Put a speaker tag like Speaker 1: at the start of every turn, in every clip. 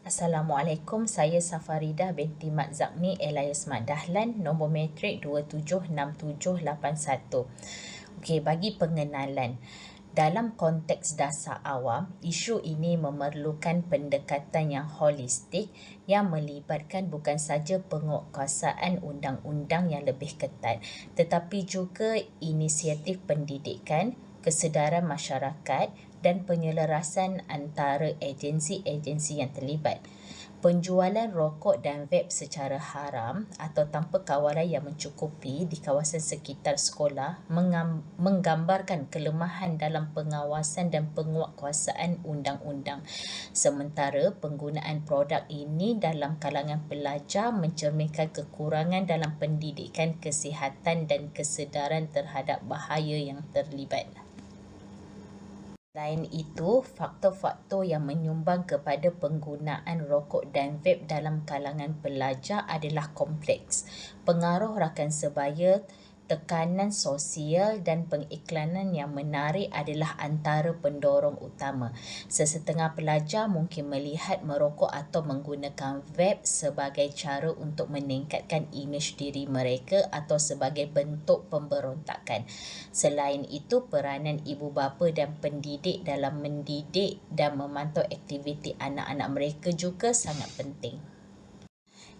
Speaker 1: Assalamualaikum, saya Safarida binti Mat Zakni alias Mat Dahlan, nombor matrik 276781. Okey, bagi pengenalan. Dalam konteks dasar awam, isu ini memerlukan pendekatan yang holistik yang melibatkan bukan saja penguatkuasaan undang-undang yang lebih ketat, tetapi juga inisiatif pendidikan, kesedaran masyarakat dan penyelarasan antara agensi-agensi yang terlibat. Penjualan rokok dan vape secara haram atau tanpa kawalan yang mencukupi di kawasan sekitar sekolah menggambarkan kelemahan dalam pengawasan dan penguatkuasaan undang-undang. Sementara penggunaan produk ini dalam kalangan pelajar mencerminkan kekurangan dalam pendidikan kesihatan dan kesedaran terhadap bahaya yang terlibat. Selain itu, faktor-faktor yang menyumbang kepada penggunaan rokok dan vape dalam kalangan pelajar adalah kompleks. Pengaruh rakan sebaya, tekanan sosial dan pengiklanan yang menarik adalah antara pendorong utama. Sesetengah pelajar mungkin melihat merokok atau menggunakan vape sebagai cara untuk meningkatkan imej diri mereka atau sebagai bentuk pemberontakan. Selain itu, peranan ibu bapa dan pendidik dalam mendidik dan memantau aktiviti anak-anak mereka juga sangat penting.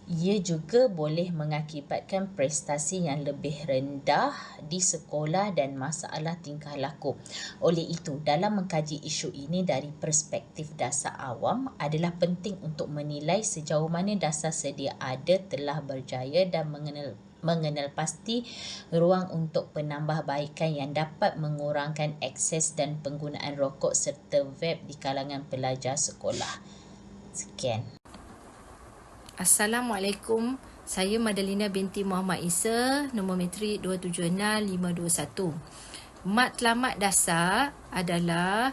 Speaker 1: Ia juga boleh mengakibatkan prestasi yang lebih rendah di sekolah dan masalah tingkah laku. Oleh itu, dalam mengkaji isu ini dari perspektif dasar awam adalah penting untuk menilai sejauh mana dasar sedia ada telah berjaya dan mengenal pasti ruang untuk penambahbaikan yang dapat mengurangkan akses dan penggunaan rokok serta vape di kalangan pelajar sekolah. Sekian.
Speaker 2: Assalamualaikum, saya Madalina binti Muhammad Isa, nombor matrik 276521. Matlamat dasar adalah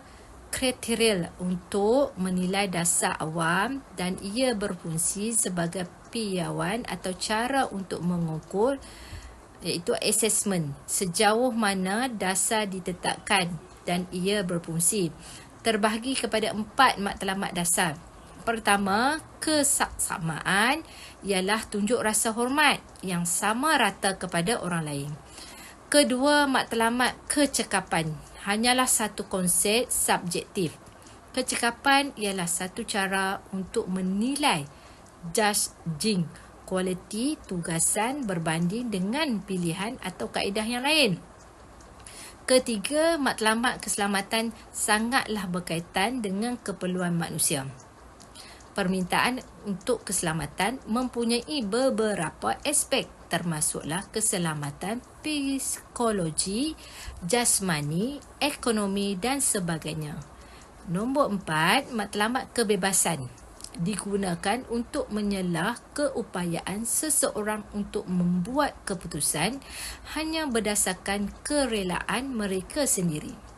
Speaker 2: kriteria untuk menilai dasar awam dan ia berfungsi sebagai piawai atau cara untuk mengukur iaitu assessment sejauh mana dasar ditetapkan dan ia berfungsi. Terbahagi kepada 4 matlamat dasar. Pertama, kesaksamaan ialah tunjuk rasa hormat yang sama rata kepada orang lain. Kedua, matlamat kecekapan hanyalah satu konsep subjektif. Kecekapan ialah satu cara untuk menilai judging kualiti tugasan berbanding dengan pilihan atau kaedah yang lain. Ketiga, matlamat keselamatan sangatlah berkaitan dengan keperluan manusia. Permintaan untuk keselamatan mempunyai beberapa aspek termasuklah keselamatan psikologi, jasmani, ekonomi dan sebagainya. Nombor 4, matlamat kebebasan digunakan untuk menyelah keupayaan seseorang untuk membuat keputusan hanya berdasarkan kerelaan mereka sendiri.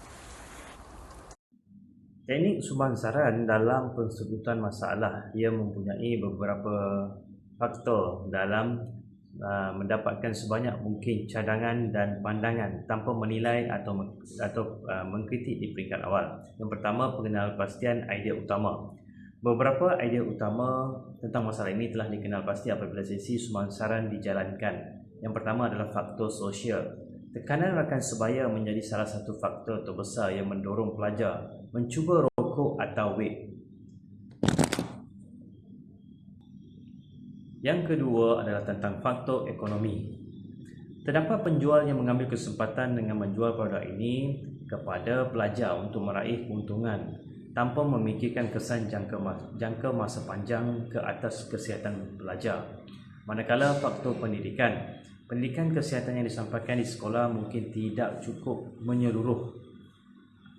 Speaker 3: Teknik sumbansaran dalam pensebutan masalah ia mempunyai beberapa faktor dalam mendapatkan sebanyak mungkin cadangan dan pandangan tanpa menilai atau mengkritik di peringkat awal. Yang pertama, pengenalpastian idea utama. Beberapa idea utama tentang masalah ini telah dikenal pasti apabila sesi sumbansaran dijalankan. Yang pertama adalah faktor sosial. Tekanan rakan sebaya menjadi salah satu faktor terbesar yang mendorong pelajar mencuba rokok atau vape. Yang kedua adalah tentang faktor ekonomi. Terdapat penjual yang mengambil kesempatan dengan menjual produk ini kepada pelajar untuk meraih keuntungan tanpa memikirkan kesan jangka masa panjang ke atas kesihatan pelajar. Manakala faktor pendidikan. Pendidikan kesihatan yang disampaikan di sekolah mungkin tidak cukup menyeluruh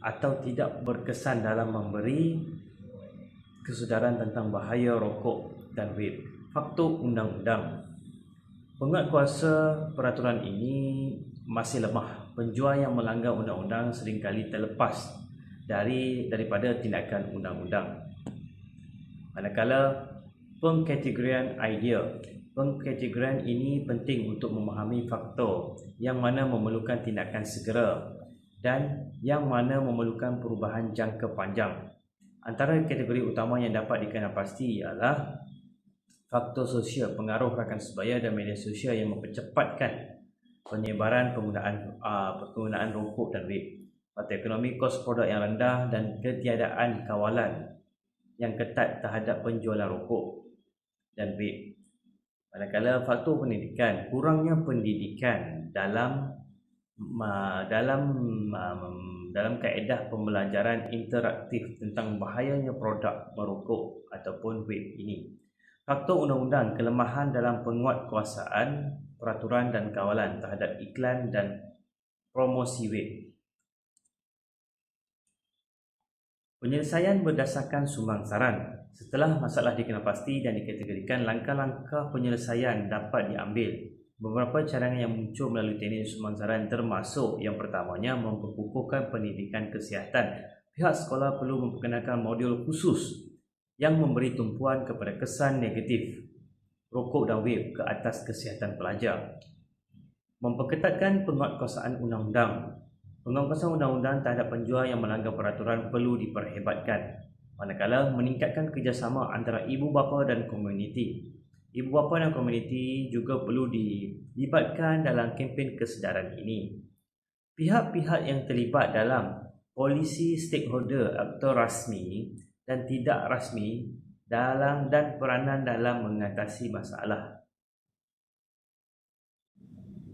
Speaker 3: atau tidak berkesan dalam memberi kesedaran tentang bahaya rokok dan vape. Faktor undang-undang. Penguatkuasa peraturan ini masih lemah. Penjual yang melanggar undang-undang seringkali terlepas daripada tindakan undang-undang. Manakala pengkategorian idea. Pengkategorian ini penting untuk memahami faktor yang mana memerlukan tindakan segera dan yang mana memerlukan perubahan jangka panjang. Antara kategori utama yang dapat dikenal pasti ialah faktor sosial, pengaruh rakan sebaya dan media sosial yang mempercepatkan penyebaran penggunaan rokok dan vape. Faktor ekonomi, kos produk yang rendah dan ketiadaan kawalan yang ketat terhadap penjualan rokok dan vape. Manakala faktor pendidikan, kurangnya pendidikan dalam kaedah pembelajaran interaktif tentang bahayanya produk merokok ataupun vape ini. Faktor undang-undang, kelemahan dalam penguatkuasaan peraturan dan kawalan terhadap iklan dan promosi vape. Penyelesaian berdasarkan sumbangsaran. Setelah masalah dikenal pasti dan dikategorikan, langkah-langkah penyelesaian dapat diambil. Beberapa cadangan yang muncul melalui teknik sumbangsaran termasuk yang pertamanya memperkukuhkan pendidikan kesihatan. Pihak sekolah perlu memperkenalkan modul khusus yang memberi tumpuan kepada kesan negatif rokok dan vape ke atas kesihatan pelajar. Memperketatkan penguatkuasaan undang-undang. Penguatkuasaan undang-undang terhadap penjual yang melanggar peraturan perlu diperhebatkan. Manakala meningkatkan kerjasama antara ibu bapa dan komuniti. Ibu bapa dan komuniti juga perlu dilibatkan dalam kempen kesedaran ini. Pihak-pihak yang terlibat dalam polisi stakeholder, aktor rasmi dan tidak rasmi dan peranan dalam mengatasi masalah.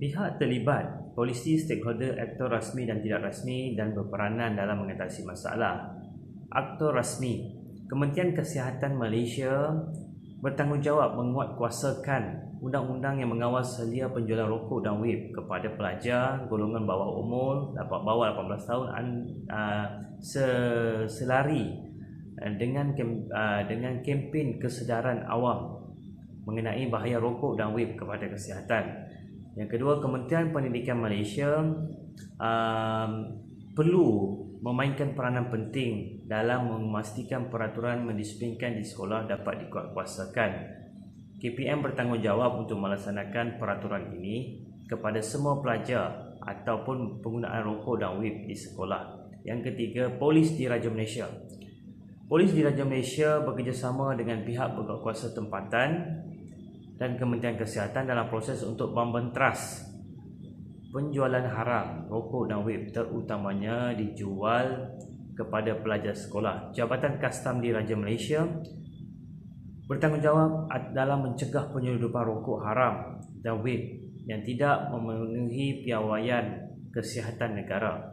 Speaker 3: Pihak terlibat, polisi, stakeholder, aktor rasmi dan tidak rasmi dan berperanan dalam mengatasi masalah. Aktor rasmi, Kementerian Kesihatan Malaysia bertanggungjawab menguatkuasakan undang-undang yang mengawal selia penjualan rokok dan vape kepada pelajar golongan bawah umur bawah 18 tahun selari dengan kempen kesedaran awam mengenai bahaya rokok dan vape kepada kesihatan. Yang kedua, Kementerian Pendidikan Malaysia perlu memainkan peranan penting dalam memastikan peraturan mendisiplinkan di sekolah dapat dikuatkuasakan. KPM bertanggungjawab untuk melaksanakan peraturan ini kepada semua pelajar ataupun penggunaan rokok dan vape di sekolah. Yang ketiga, Polis Diraja Malaysia. Polis Diraja Malaysia bekerjasama dengan pihak berkuasa tempatan dan Kementerian Kesihatan dalam proses untuk membenteras penjualan haram rokok dan vape terutamanya dijual kepada pelajar sekolah. Jabatan Kastam Diraja Malaysia bertanggungjawab dalam mencegah penyeludupan rokok haram dan vape yang tidak memenuhi piawaian kesihatan negara.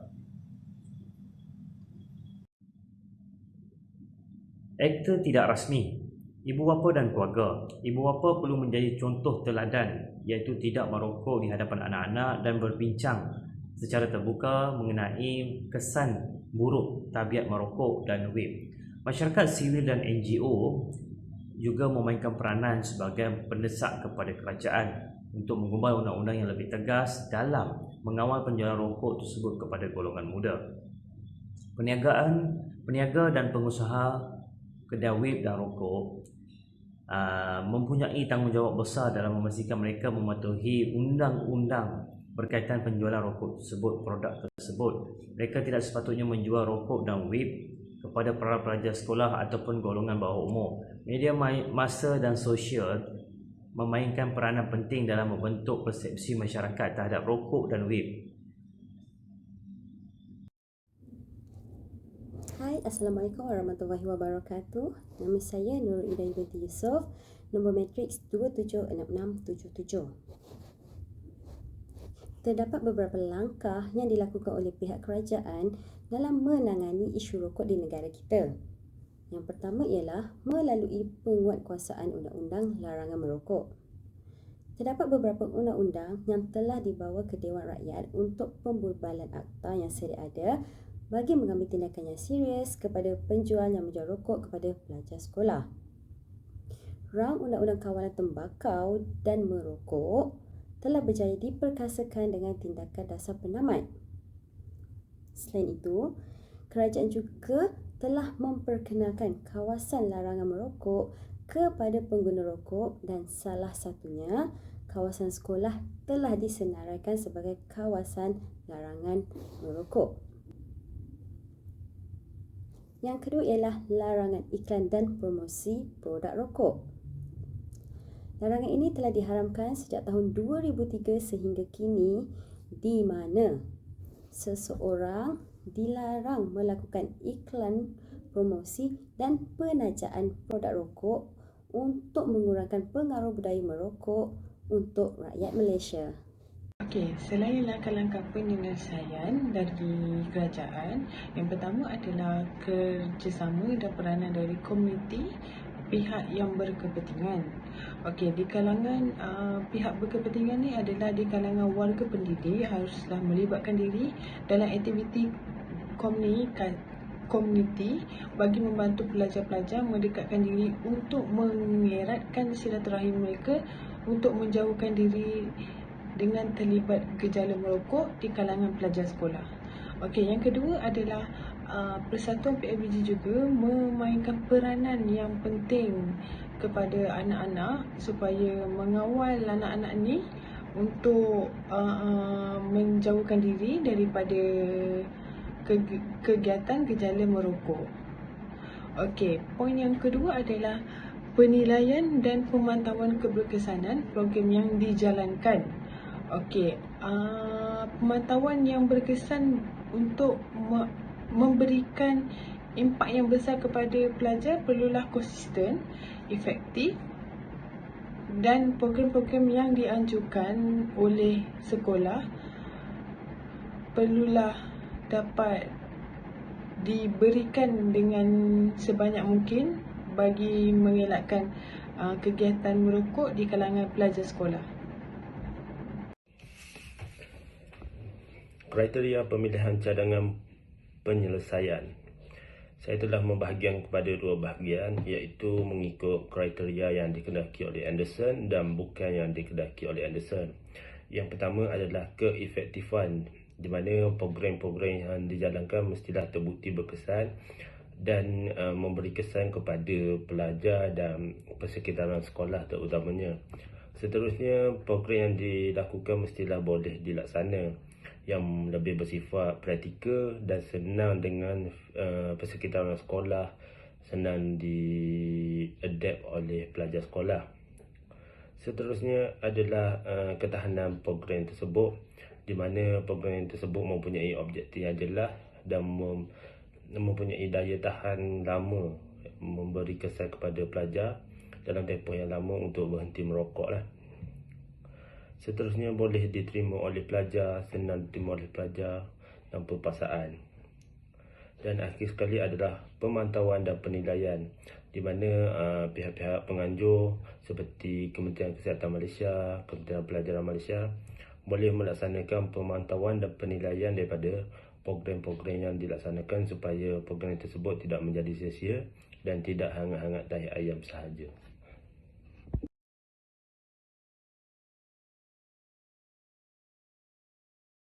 Speaker 3: Aktor tidak rasmi. Ibu bapa dan keluarga. Ibu bapa perlu menjadi contoh teladan, iaitu tidak merokok di hadapan anak-anak dan berbincang secara terbuka mengenai kesan buruk tabiat merokok dan vape. Masyarakat sivil dan NGO juga memainkan peranan sebagai pendesak kepada kerajaan untuk mengubah undang-undang yang lebih tegas dalam mengawal penjualan rokok tersebut kepada golongan muda. Peniaga dan pengusaha kedai vape dan rokok mempunyai tanggungjawab besar dalam memastikan mereka mematuhi undang-undang berkaitan penjualan rokok tersebut, produk tersebut. Mereka tidak sepatutnya menjual rokok dan vape kepada para pelajar sekolah ataupun golongan bawah umur. Media masa dan sosial memainkan peranan penting dalam membentuk persepsi masyarakat terhadap rokok dan vape.
Speaker 4: Hai, Assalamualaikum warahmatullahi wabarakatuh. Nama saya Nurul Indah binti Yusof, nombor matriks 276677. Terdapat beberapa langkah yang dilakukan oleh pihak kerajaan dalam menangani isu rokok di negara kita. Yang pertama ialah melalui penguatkuasaan undang-undang larangan merokok. Terdapat beberapa undang-undang yang telah dibawa ke Dewan Rakyat untuk pemburbalan akta yang sedia ada bagi mengambil tindakan yang serius kepada penjual yang menjual rokok kepada pelajar sekolah. Rang Undang-Undang Kawalan Tembakau dan Merokok telah berjaya diperkasakan dengan tindakan dasar penamat. Selain itu, kerajaan juga telah memperkenalkan kawasan larangan merokok kepada pengguna rokok dan salah satunya kawasan sekolah telah disenaraikan sebagai kawasan larangan merokok. Yang kedua ialah larangan iklan dan promosi produk rokok. Larangan ini telah diharamkan sejak tahun 2003 sehingga kini, di mana seseorang dilarang melakukan iklan, promosi dan penajaan produk rokok untuk mengurangkan pengaruh budaya merokok untuk rakyat Malaysia.
Speaker 5: Okey, selain langkah-langkah penyelesaian dari kerajaan, yang pertama adalah kerjasama dan peranan dari komuniti pihak yang berkepentingan. Okey, di kalangan pihak berkepentingan ni adalah di kalangan warga pendidik haruslah melibatkan diri dalam aktiviti komuniti bagi membantu pelajar-pelajar mendekatkan diri untuk mengeratkan silaturahim mereka untuk menjauhkan diri dengan terlibat gejala merokok di kalangan pelajar sekolah. Okey, yang kedua adalah Persatuan PABG juga memainkan peranan yang penting kepada anak-anak supaya mengawal anak-anak ni untuk menjauhkan diri daripada kegiatan gejala merokok. Okey, poin yang kedua adalah penilaian dan pemantauan keberkesanan program yang dijalankan. Okey, pemantauan yang berkesan untuk memberikan impak yang besar kepada pelajar perlulah konsisten, efektif dan program-program yang dianjurkan oleh sekolah perlulah dapat diberikan dengan sebanyak mungkin bagi mengelakkan kegiatan merokok di kalangan pelajar sekolah.
Speaker 6: Kriteria pemilihan cadangan penyelesaian. Saya telah membahagikan kepada dua bahagian, iaitu mengikut kriteria yang dikehendaki oleh Anderson dan bukan yang dikehendaki oleh Anderson. Yang pertama adalah keefektifan, di mana program-program yang dijalankan mestilah terbukti berkesan dan memberi kesan kepada pelajar dan persekitaran sekolah terutamanya. Seterusnya, program yang dilakukan mestilah boleh dilaksana, yang lebih bersifat praktikal dan senang dengan persekitaran sekolah, senang di-adapt oleh pelajar sekolah. Seterusnya adalah ketahanan program tersebut, di mana program tersebut mempunyai objektif yang jelas dan mempunyai daya tahan lama, memberi kesan kepada pelajar dalam tempoh yang lama untuk berhenti merokok lah. Seterusnya boleh diterima oleh pelajar, senang diterima oleh pelajar tanpa paksaan. Dan akhir sekali adalah pemantauan dan penilaian, di mana pihak-pihak penganjur seperti Kementerian Kesihatan Malaysia, Kementerian Pelajaran Malaysia boleh melaksanakan pemantauan dan penilaian daripada program-program yang dilaksanakan supaya program tersebut tidak menjadi sia-sia dan tidak hangat-hangat daya ayam sahaja.